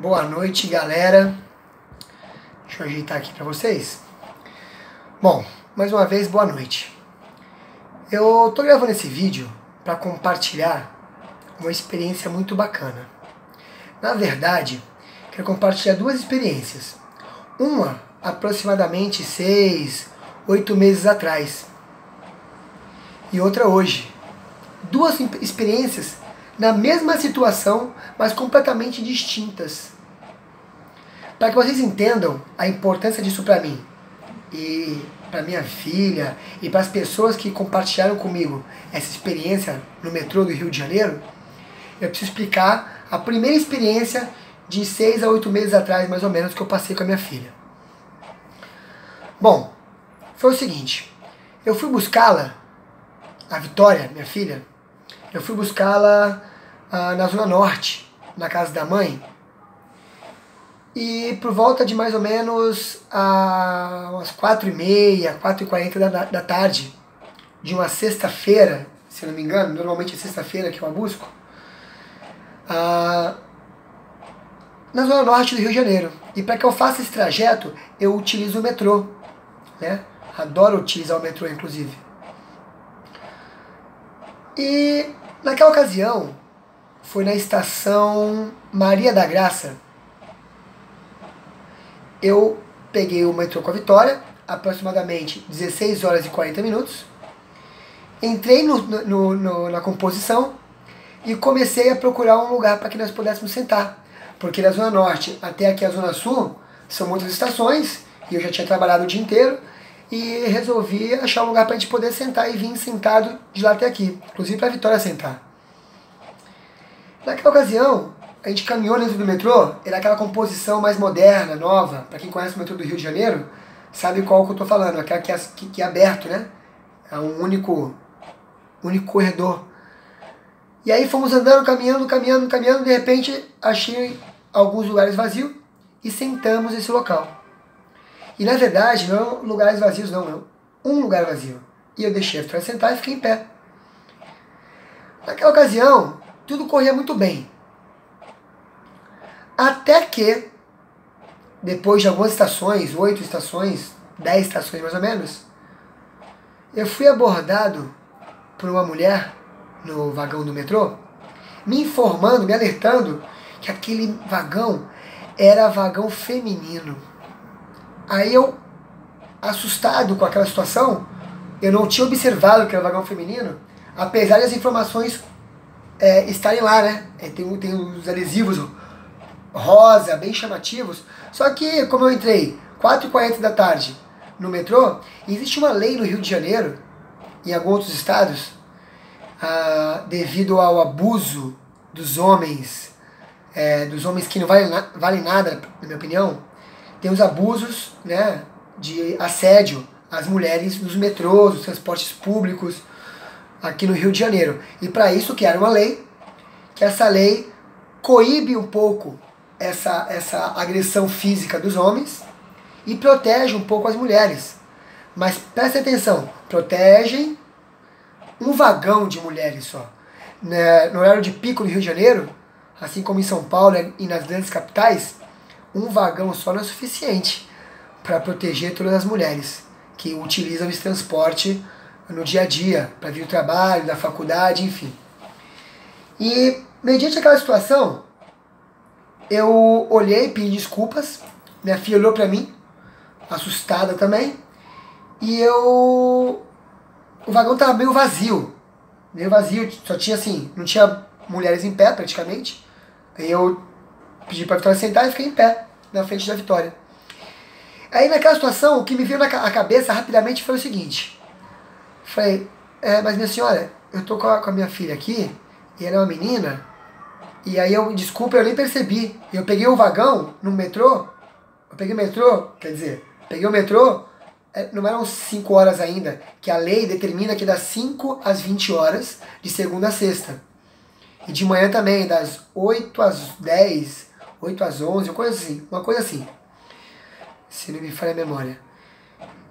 Boa noite, galera. Deixa eu ajeitar aqui para vocês. Bom, mais uma vez, boa noite. Eu tô gravando esse vídeo para compartilhar uma experiência muito bacana. Na verdade, quero compartilhar duas experiências. Uma, aproximadamente 6, 8 meses atrás. E outra hoje. Duas experiências na mesma situação, mas completamente distintas. Para que vocês entendam a importância disso para mim, e para minha filha, e para as pessoas que compartilharam comigo essa experiência no metrô do Rio de Janeiro, eu preciso explicar a primeira experiência de 6 a 8 meses atrás, mais ou menos, que eu passei com a minha filha. Bom, foi o seguinte, eu fui buscá-la, a Vitória, minha filha, eu fui buscá-la na Zona Norte, na casa da mãe, e por volta de mais ou menos umas 4h30, 4h40 da tarde, de uma sexta-feira, se eu não me engano, normalmente é sexta-feira que eu a busco, na Zona Norte do Rio de Janeiro. E para que eu faça esse trajeto, eu utilizo o metrô, né? Adoro utilizar o metrô, inclusive. E naquela ocasião, foi na estação Maria da Graça. Eu peguei o metrô com a Vitória, aproximadamente 16 horas e 40 minutos. Entrei na composição e comecei a procurar um lugar para que nós pudéssemos sentar. Porque da Zona Norte até aqui a Zona Sul são muitas estações, e eu já tinha trabalhado o dia inteiro, e resolvi achar um lugar para a gente poder sentar e vir sentado de lá até aqui, inclusive para a Vitória sentar. Naquela ocasião, a gente caminhou dentro do metrô, era aquela composição mais moderna, nova. Para quem conhece o metrô do Rio de Janeiro, sabe qual que eu estou falando, aquela que é aberto, né? É um único corredor. E aí fomos andando, caminhando, de repente achei alguns lugares vazios e sentamos nesse local. E na verdade, não lugares vazios não, um lugar vazio. E eu deixei a Vitória sentar e fiquei em pé. Naquela ocasião, tudo corria muito bem. Até que, depois de algumas estações, 8 estações, 10 estações mais ou menos, eu fui abordado por uma mulher no vagão do metrô, me informando, me alertando que aquele vagão era vagão feminino. Aí eu, assustado com aquela situação, eu não tinha observado que era vagão feminino, apesar das informações estarem lá, né? Tem os adesivos rosa, bem chamativos. Só que, como eu entrei 4h40 da tarde no metrô, existe uma lei no Rio de Janeiro, e em alguns outros estados, devido ao abuso dos homens que não valem nada, na minha opinião, tem os abusos, né, de assédio às mulheres nos metrôs, nos transportes públicos, aqui no Rio de Janeiro. E para isso criaram uma lei, que essa lei coíbe um pouco essa agressão física dos homens e protege um pouco as mulheres. Mas preste atenção, protegem um vagão de mulheres só. No horário de pico no Rio de Janeiro, assim como em São Paulo e nas grandes capitais, um vagão só não é suficiente para proteger todas as mulheres que utilizam esse transporte no dia a dia, para vir do trabalho, da faculdade, enfim. E, mediante aquela situação, eu olhei, pedi desculpas, minha filha olhou para mim, assustada também, e o vagão estava meio vazio, só tinha assim, não tinha mulheres em pé praticamente. Aí eu pedi para a Vitória sentar e fiquei em pé, na frente da Vitória. Aí naquela situação, o que me veio na cabeça rapidamente foi o seguinte, falei, mas minha senhora, eu tô com a minha filha aqui, e ela é uma menina, e aí desculpa, eu nem percebi. Eu peguei o vagão no metrô, peguei o metrô, não eram 5 horas ainda, que a lei determina que das 5 às 20 horas, de segunda a sexta. E de manhã também, das 8 às 10, 8 às 11, uma coisa assim, se não me falha a memória.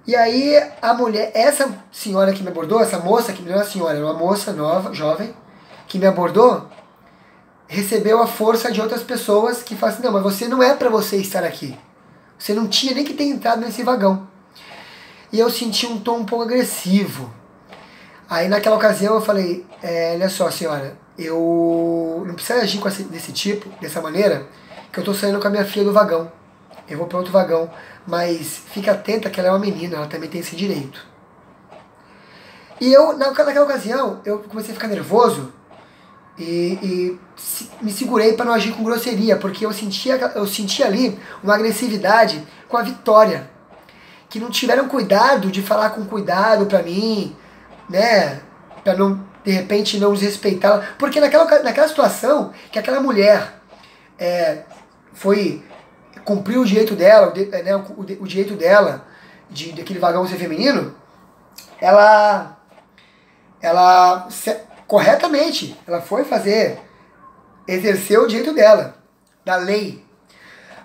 E aí a mulher, essa senhora que me abordou, essa moça que me deu, uma senhora, era uma moça nova, jovem, que me abordou, recebeu a força de outras pessoas que falam assim, não, mas você não é para você estar aqui. Você não tinha nem que ter entrado nesse vagão. E eu senti um tom um pouco agressivo. Aí naquela ocasião eu falei, olha só senhora, eu não preciso agir desse tipo, dessa maneira, que eu tô saindo com a minha filha do vagão. Eu vou para outro vagão, mas fique atenta que ela é uma menina, ela também tem esse direito. E eu, naquela ocasião, eu comecei a ficar nervoso e me segurei para não agir com grosseria, porque eu sentia ali uma agressividade com a Vitória, que não tiveram cuidado de falar com cuidado para mim, né, para não, de repente, não desrespeitá-la, porque naquela situação, que aquela mulher cumpriu o direito dela, o direito dela, daquele vagão ser feminino, ela corretamente, ela foi exerceu o direito dela, da lei.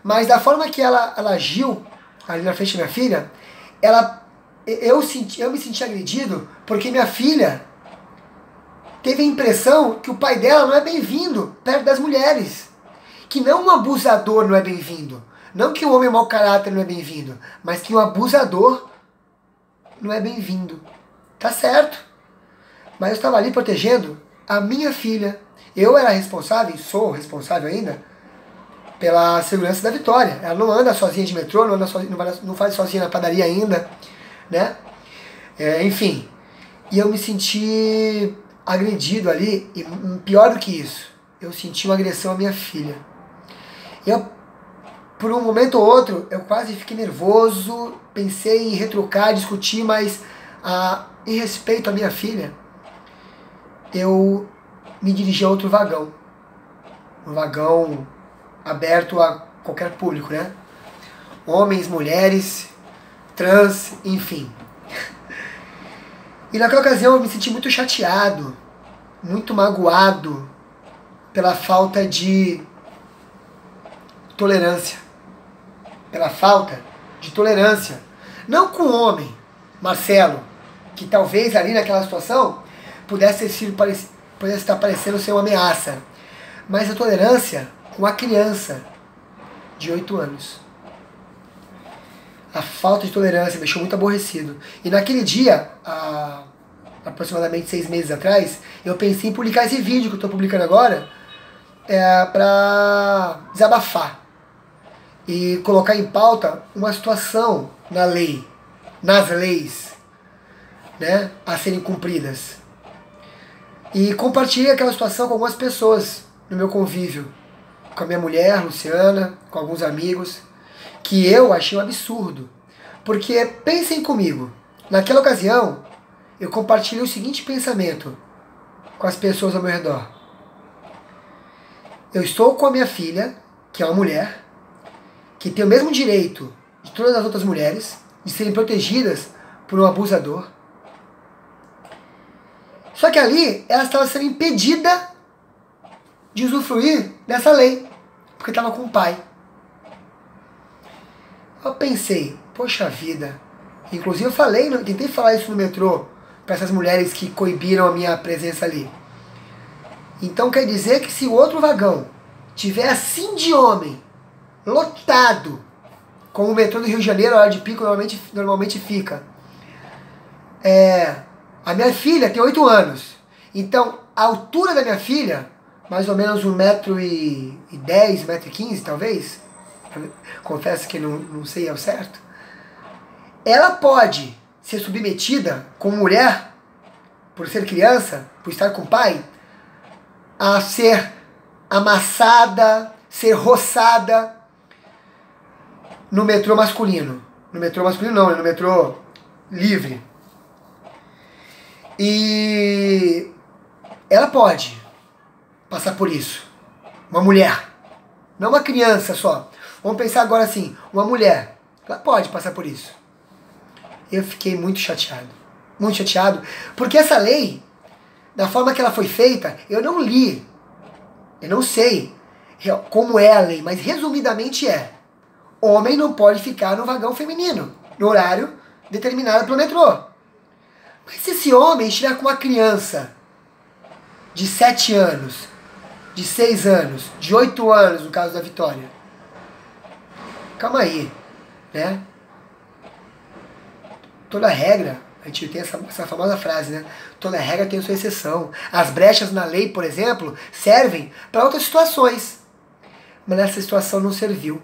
Mas da forma que ela agiu ali na frente da minha filha, eu me senti agredido porque minha filha teve a impressão que o pai dela não é bem-vindo perto das mulheres. Que não um abusador não é bem-vindo. Não que um homem mau caráter não é bem-vindo, mas que um abusador não é bem-vindo. Tá certo. Mas eu estava ali protegendo a minha filha. Eu era responsável, e sou responsável ainda, pela segurança da Vitória. Ela não anda sozinha de metrô, não faz sozinha na padaria ainda, né? Enfim. E eu me senti agredido ali, e pior do que isso, eu senti uma agressão à minha filha. Por um momento ou outro, eu quase fiquei nervoso, pensei em retrucar, discutir, mas em respeito à minha filha, eu me dirigi a outro vagão. Um vagão aberto a qualquer público, né? Homens, mulheres, trans, enfim. E naquela ocasião eu me senti muito chateado, muito magoado pela falta de tolerância. Pela falta de tolerância. Não com o homem, Marcelo, que talvez ali naquela situação pudesse estar parecendo ser uma ameaça, mas a tolerância com a criança de 8 anos. A falta de tolerância me deixou muito aborrecido. E naquele dia, há aproximadamente 6 meses atrás, eu pensei em publicar esse vídeo que eu estou publicando agora para desabafar e colocar em pauta uma situação na lei, nas leis, né, a serem cumpridas. E compartilhei aquela situação com algumas pessoas no meu convívio, com a minha mulher, Luciana, com alguns amigos, que eu achei um absurdo. Porque, pensem comigo, naquela ocasião, eu compartilhei o seguinte pensamento com as pessoas ao meu redor. Eu estou com a minha filha, que é uma mulher, que tem o mesmo direito de todas as outras mulheres, de serem protegidas por um abusador. Só que ali, ela estava sendo impedida de usufruir dessa lei, porque estava com o pai. Eu pensei, poxa vida, inclusive eu tentei falar isso no metrô, para essas mulheres que coibiram a minha presença ali. Então quer dizer que se o outro vagão tiver assim de homem, lotado, como o metrô do Rio de Janeiro, a hora de pico normalmente fica, a minha filha tem 8 anos, então a altura da minha filha, mais ou menos 1,10 m, 1,15 m talvez, confesso que não sei ao certo, ela pode ser submetida como mulher, por ser criança, por estar com o pai, a ser amassada, ser roçada no metrô masculino. No metrô masculino não, no metrô livre. E ela pode passar por isso. Uma mulher. Não uma criança só. Vamos pensar agora assim, uma mulher. Ela pode passar por isso. Eu fiquei muito chateado. Muito chateado. Porque essa lei, da forma que ela foi feita, eu não li. Eu não sei como é a lei, mas resumidamente é. Homem não pode ficar no vagão feminino, no horário determinado pelo metrô. Mas se esse homem estiver com uma criança de 7 anos, de 6 anos, de 8 anos, no caso da Vitória. Calma aí, né? Toda regra, a gente tem essa famosa frase, né? Toda regra tem sua exceção. As brechas na lei, por exemplo, servem para outras situações. Mas nessa situação não serviu.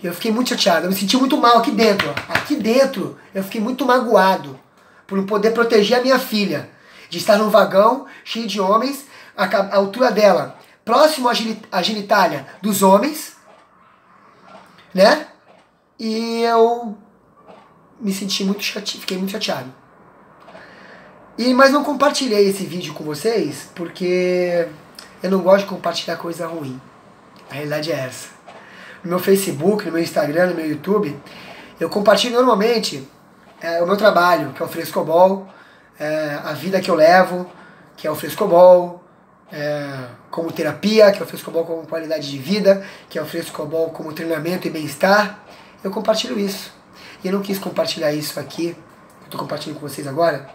Eu fiquei muito chateado, eu me senti muito mal aqui dentro. Ó. Aqui dentro eu fiquei muito magoado por não poder proteger a minha filha. De estar num vagão cheio de homens, a altura dela próximo à genitália dos homens, né? E eu me senti muito chateado, fiquei muito chateado. Mas não compartilhei esse vídeo com vocês porque eu não gosto de compartilhar coisa ruim. A realidade é essa. No meu Facebook, no meu Instagram, no meu YouTube, eu compartilho normalmente o meu trabalho, que é o frescobol, a vida que eu levo, que é o frescobol, como terapia, que é o frescobol como qualidade de vida, que é o frescobol como treinamento e bem-estar. Eu compartilho isso. E eu não quis compartilhar isso aqui, eu estou compartilhando com vocês agora,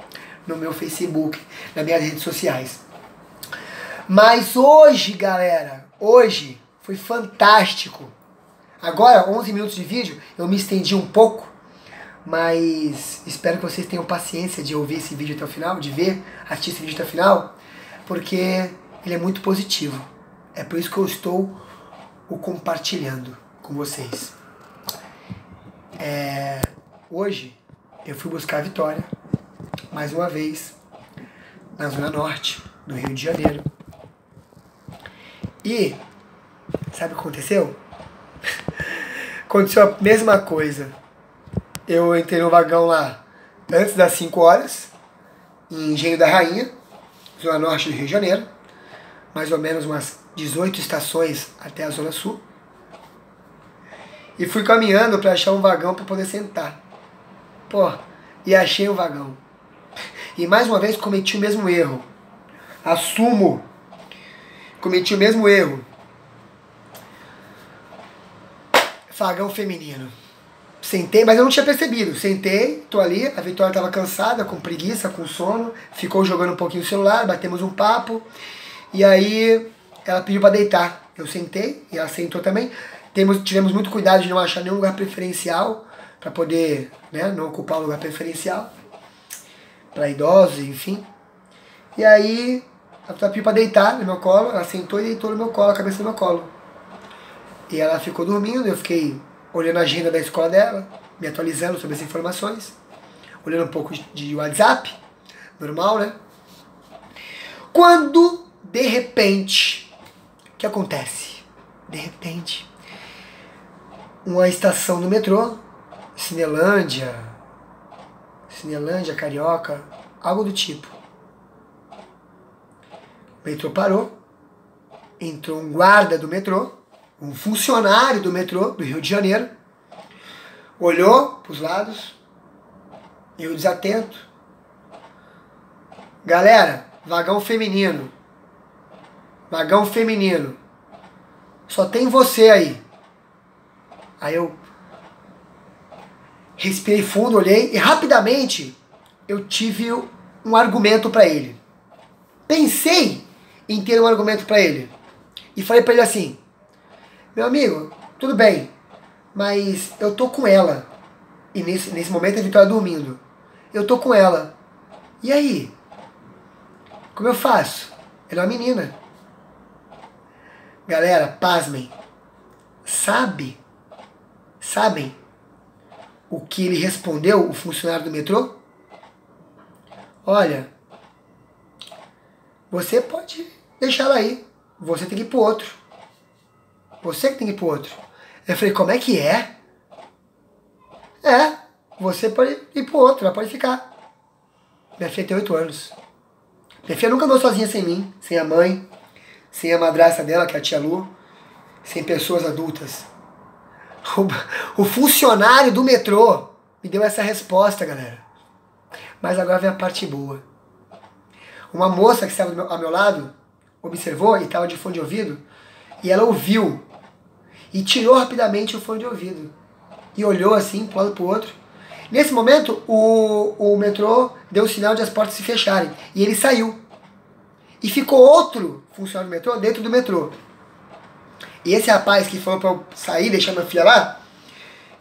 no meu Facebook, nas minhas redes sociais. Mas hoje, galera, hoje foi fantástico. Agora, 11 minutos de vídeo, eu me estendi um pouco, mas espero que vocês tenham paciência de ouvir esse vídeo até o final, de assistir esse vídeo até o final, porque ele é muito positivo. É por isso que eu estou o compartilhando com vocês. Hoje, eu fui buscar a Vitória, mais uma vez, na Zona Norte do Rio de Janeiro. E, sabe o que aconteceu? Aconteceu a mesma coisa. Eu entrei no vagão lá antes das 5 horas, em Engenho da Rainha, Zona Norte do Rio de Janeiro, mais ou menos umas 18 estações até a Zona Sul. E fui caminhando para achar um vagão para poder sentar. Pô, e achei o vagão. E mais uma vez cometi o mesmo erro. Assumo. Cometi o mesmo erro. Vagão feminino. Sentei, mas eu não tinha percebido. Sentei, tô ali, a Vitória estava cansada, com preguiça, com sono. Ficou jogando um pouquinho o celular, batemos um papo. E aí ela pediu para deitar. Eu sentei e ela sentou também. Tivemos muito cuidado de não achar nenhum lugar preferencial para poder, né, não ocupar o lugar preferencial para idosos, enfim. E aí ela pediu para deitar no meu colo, ela sentou e deitou no meu colo, a cabeça no meu colo. E ela ficou dormindo, eu fiquei olhando a agenda da escola dela, me atualizando sobre as informações, olhando um pouco de WhatsApp, normal, né? Quando, de repente, o que acontece? De repente, uma estação do metrô, Cinelândia, Carioca, algo do tipo. O metrô parou, entrou um guarda do metrô, um funcionário do metrô do Rio de Janeiro, olhou para os lados, eu desatento. Galera, vagão feminino, só tem você aí. Aí eu respirei fundo, olhei e rapidamente eu tive um argumento para ele. Pensei em ter um argumento para ele e falei para ele assim: meu amigo, tudo bem, mas eu tô com ela. E nesse momento a Vitória dormindo. Eu tô com ela. E aí? Como eu faço? Ela é uma menina. Galera, pasmem. Sabem o que ele respondeu, o funcionário do metrô? Olha, você pode deixar ela aí. Você tem que ir pro outro. Você que tem que ir pro outro. Eu falei, como é que é? Você pode ir pro outro, ela pode ficar. Minha filha tem 8 anos. Minha filha nunca andou sozinha sem mim, sem a mãe, sem a madrasta dela, que é a tia Lu, sem pessoas adultas. O funcionário do metrô me deu essa resposta, galera. Mas agora vem a parte boa. Uma moça que estava ao meu lado observou e estava de fone de ouvido e ela ouviu e tirou rapidamente o fone de ouvido e olhou assim, para um lado para o outro. Nesse momento, o metrô deu o sinal de as portas se fecharem e ele saiu. e ficou outro funcionário do metrô dentro do metrô. E esse rapaz que falou pra eu sair, deixar minha filha lá,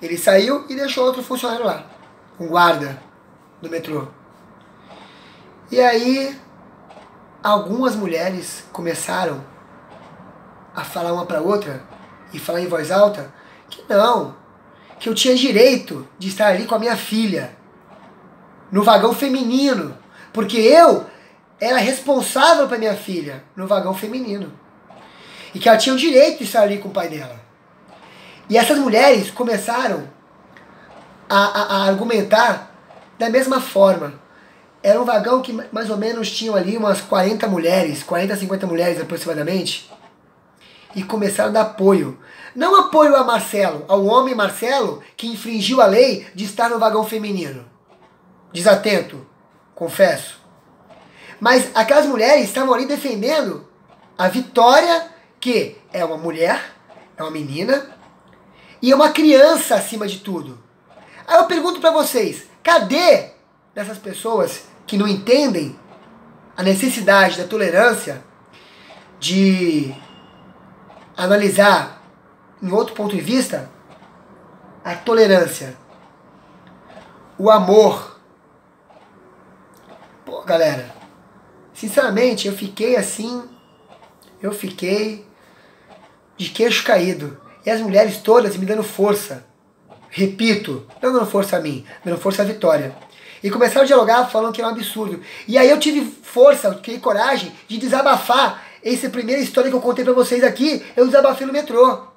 ele saiu e deixou outro funcionário lá, um guarda do metrô. E aí, algumas mulheres começaram a falar uma pra outra e falar em voz alta que não, que eu tinha direito de estar ali com a minha filha no vagão feminino, porque eu era responsável pra minha filha no vagão feminino e que ela tinha o direito de estar ali com o pai dela. E essas mulheres começaram a argumentar da mesma forma. Era um vagão que mais ou menos tinham ali umas 40 mulheres, 40, 50 mulheres aproximadamente, e começaram a dar apoio. Não apoio a Marcelo, ao homem Marcelo, que infringiu a lei de estar no vagão feminino. Desatento, confesso. Mas aquelas mulheres estavam ali defendendo a Vitória, que é uma mulher, é uma menina, e é uma criança acima de tudo. Aí eu pergunto pra vocês, cadê dessas pessoas que não entendem a necessidade da tolerância de analisar em outro ponto de vista a tolerância, o amor? Pô, galera, sinceramente eu fiquei de queixo caído. E as mulheres todas me dando força. Repito, não dando força a mim, dando força à Vitória. E começaram a dialogar falando que era um absurdo. E aí eu tive força, eu tive coragem de desabafar. Essa primeira história que eu contei pra vocês aqui, eu desabafei no metrô.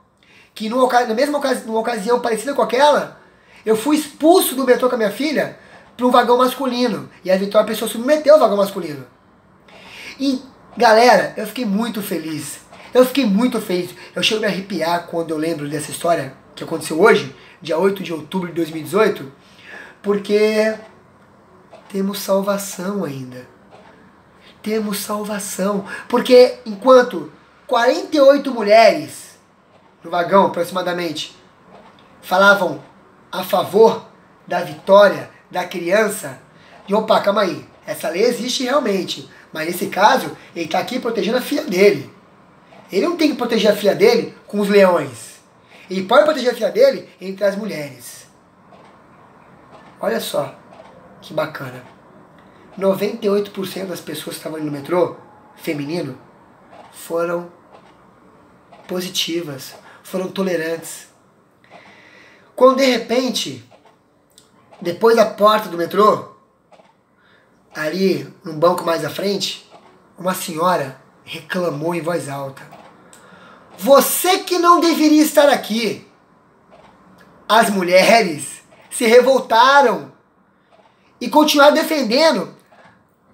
Que numa ocasião parecida com aquela, eu fui expulso do metrô com a minha filha para um vagão masculino. E a Vitória Pessoa submeteu ao vagão masculino. E, galera, eu fiquei muito feliz. Eu fiquei muito feliz. Eu chego a me arrepiar quando eu lembro dessa história que aconteceu hoje, dia 8 de outubro de 2018, porque temos salvação ainda. Temos salvação. Porque enquanto 48 mulheres no vagão, aproximadamente, falavam a favor da vitória da criança, e opa, calma aí, essa lei existe realmente, mas nesse caso, ele está aqui protegendo a filha dele. Ele não tem que proteger a filha dele com os leões. Ele pode proteger a filha dele entre as mulheres. Olha só que bacana. 98% das pessoas que estavam no metrô feminino foram positivas, foram tolerantes. Quando de repente, depois da porta do metrô, ali num banco mais à frente, uma senhora reclamou em voz alta: você que não deveria estar aqui. As mulheres se revoltaram e continuaram defendendo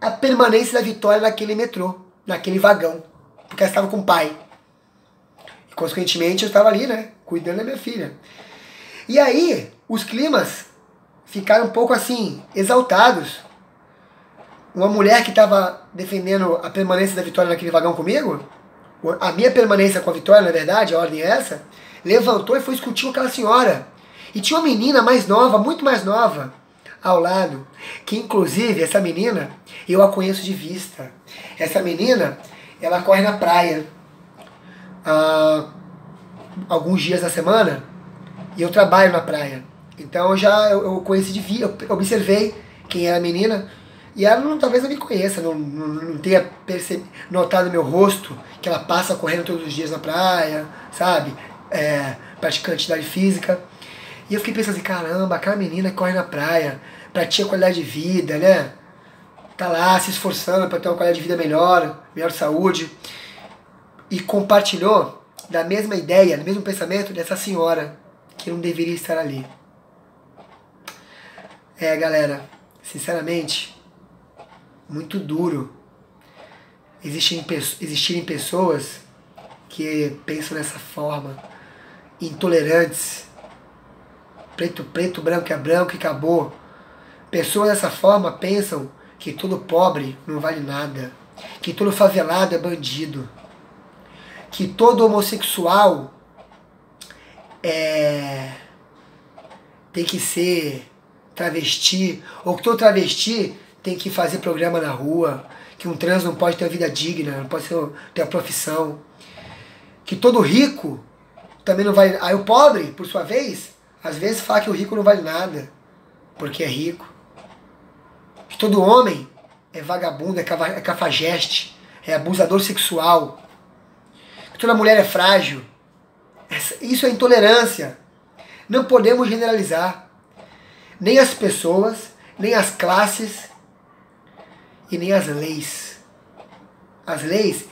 a permanência da Vitória naquele metrô, naquele vagão, porque ela estava com o pai. E consequentemente eu estava ali, né, cuidando da minha filha. E aí os climas ficaram um pouco assim, exaltados. Uma mulher que estava defendendo a permanência da Vitória naquele vagão comigo, a minha permanência com a Vitória, na verdade, a ordem é essa, levantou e foi discutir com aquela senhora. E tinha uma menina mais nova, muito mais nova, ao lado, que inclusive essa menina, eu a conheço de vista. Essa menina, ela corre na praia alguns dias da semana, e eu trabalho na praia. Então eu conheci de vista, eu observei quem era a menina. E ela talvez não me conheça, não tenha notado meu rosto, que ela passa correndo todos os dias na praia, sabe? Praticando atividade física. E eu fiquei pensando assim, caramba, aquela menina que corre na praia, pratica qualidade de vida, né? Tá lá se esforçando para ter uma qualidade de vida melhor saúde. E compartilhou da mesma ideia, do mesmo pensamento dessa senhora, que não deveria estar ali. Galera, sinceramente, muito duro existirem pessoas que pensam dessa forma, intolerantes, preto, preto, branco é branco e acabou. Pessoas dessa forma pensam que todo pobre não vale nada, que todo favelado é bandido, que todo homossexual tem que ser travesti, ou que todo travesti tem que fazer programa na rua, que um trans não pode ter uma vida digna, não pode ter uma profissão, que todo rico também não vale. Aí o pobre, por sua vez, às vezes fala que o rico não vale nada, porque é rico. Que todo homem é vagabundo, é cafajeste, é abusador sexual. Que toda mulher é frágil. Isso é intolerância. Não podemos generalizar. Nem as pessoas, nem as classes e nem as leis. As leis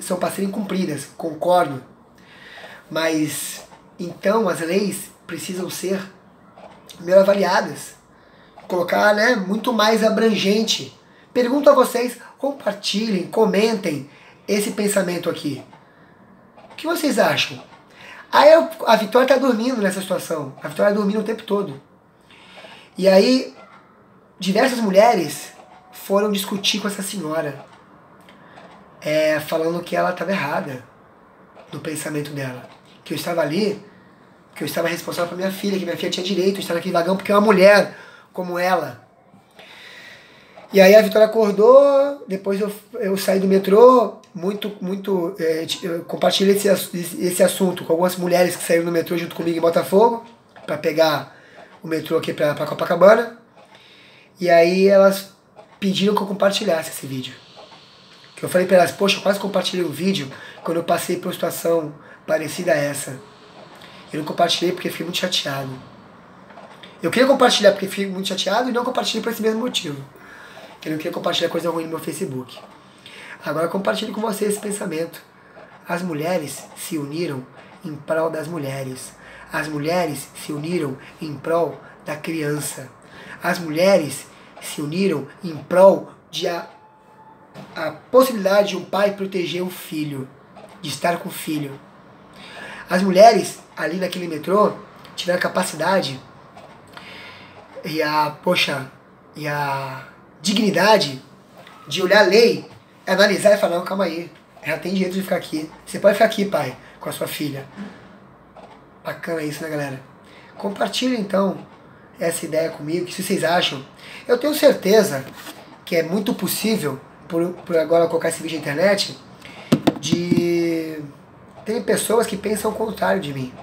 são para serem cumpridas, concordo. Mas, então, as leis precisam ser melhor avaliadas. Colocar, né, muito mais abrangente. Pergunto a vocês, compartilhem, comentem esse pensamento aqui. O que vocês acham? Aí a Vitória está dormindo nessa situação. A Vitória dormindo o tempo todo. E aí, diversas mulheres foram discutir com essa senhora. Falando que ela estava errada no pensamento dela. Que eu estava ali, que eu estava responsável por minha filha, que minha filha tinha direito de estar naquele vagão porque é uma mulher como ela. E aí a Vitória acordou, depois eu saí do metrô, eu compartilhei esse assunto com algumas mulheres que saíram do metrô junto comigo em Botafogo, para pegar o metrô aqui para Copacabana. E aí elas pediram que eu compartilhasse esse vídeo. Que eu falei para elas, poxa, eu quase compartilhei um vídeo quando eu passei por uma situação parecida a essa. Eu não compartilhei porque fiquei muito chateado. Eu queria compartilhar porque fiquei muito chateado e não compartilhei por esse mesmo motivo. Que eu não queria compartilhar coisa ruim no meu Facebook. Agora eu compartilho com vocês esse pensamento. As mulheres se uniram em prol das mulheres. As mulheres se uniram em prol da criança. As mulheres se uniram em prol de a possibilidade de um pai proteger o filho, de estar com o filho. As mulheres ali naquele metrô tiveram a capacidade e a dignidade de olhar a lei, analisar e falar, não, calma aí, ela tem direito de ficar aqui. Você pode ficar aqui, pai, com a sua filha. Bacana isso, né, galera? Compartilhem, então, essa ideia comigo, o que vocês acham. Eu tenho certeza que é muito possível, por agora colocar esse vídeo na internet, tem pessoas que pensam o contrário de mim.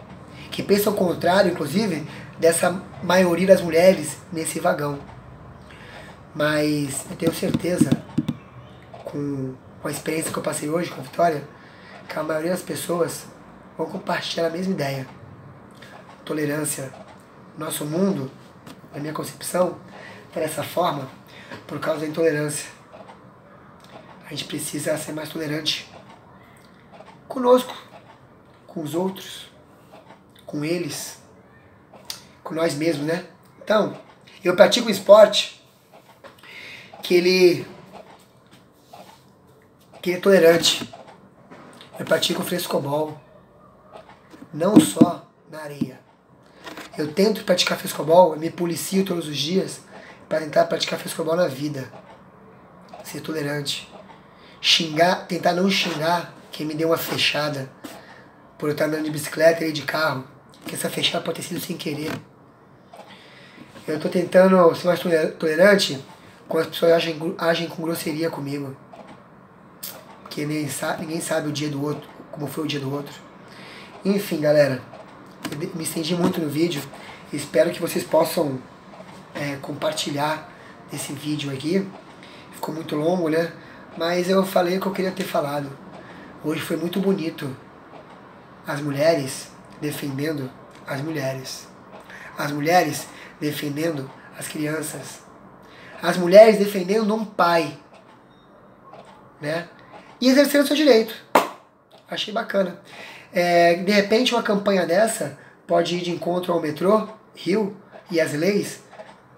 Que pensam o contrário, inclusive, dessa maioria das mulheres nesse vagão. Mas eu tenho certeza, com a experiência que eu passei hoje com a Vitória, que a maioria das pessoas vão compartilhar a mesma ideia. Tolerância. Nosso mundo, na minha concepção, é dessa forma por causa da intolerância. A gente precisa ser mais tolerante conosco, com os outros, com eles, com nós mesmos, né? Então, eu pratico um esporte que ele é tolerante. Eu pratico frescobol, não só na areia. Eu tento praticar frescobol, eu me policio todos os dias para tentar praticar frescobol na vida. Ser tolerante. Tentar não xingar quem me deu uma fechada por eu estar andando de bicicleta e de carro. Que essa fechada pode ter sido sem querer. Eu estou tentando ser mais tolerante quando as pessoas agem com grosseria comigo. Porque ninguém sabe o dia do outro, como foi o dia do outro. Enfim, galera, eu me estendi muito no vídeo. Espero que vocês possam compartilhar esse vídeo aqui. Ficou muito longo, né? Mas eu falei o que eu queria ter falado. Hoje foi muito bonito. As mulheres defendendo as mulheres. As mulheres defendendo as crianças. As mulheres defendendo um pai. Né? E exercendo seu direito. Achei bacana. De repente uma campanha dessa pode ir de encontro ao metrô, Rio e as leis,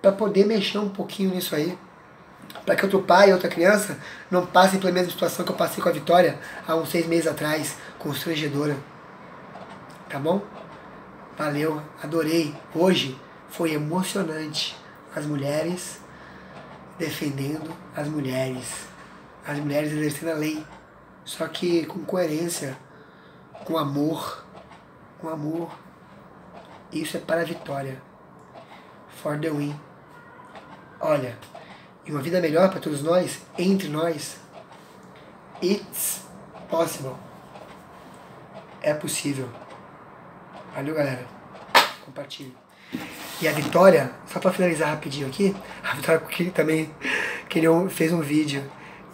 para poder mexer um pouquinho nisso aí. Para que outro pai e outra criança não passem pela mesma situação que eu passei com a Vitória há uns 6 meses atrás, constrangedora. Tá bom? Valeu, adorei. Hoje foi emocionante. As mulheres defendendo as mulheres. As mulheres exercendo a lei. Só que com coerência, com amor. Com amor. Isso é para a vitória. For the win. Olha, e uma vida melhor para todos nós, entre nós, it's possible. É possível. Valeu, galera. Compartilhe. E a Vitória, só para finalizar rapidinho aqui, a Vitória também fez um vídeo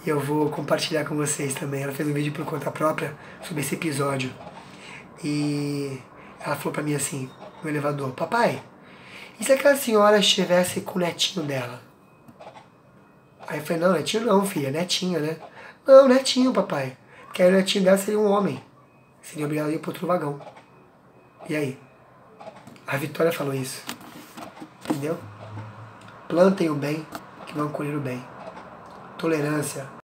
e eu vou compartilhar com vocês também. Ela fez um vídeo por conta própria sobre esse episódio. E ela falou pra mim assim, no elevador: papai, e se aquela senhora estivesse com o netinho dela? Aí eu falei: não, netinho não, filha, netinha, né? Não, netinho, papai. Porque aí o netinho dela seria um homem. Seria obrigado a ir pro outro vagão. E aí? A Vitória falou isso. Entendeu? Plantem o bem, que vão colher o bem. Tolerância.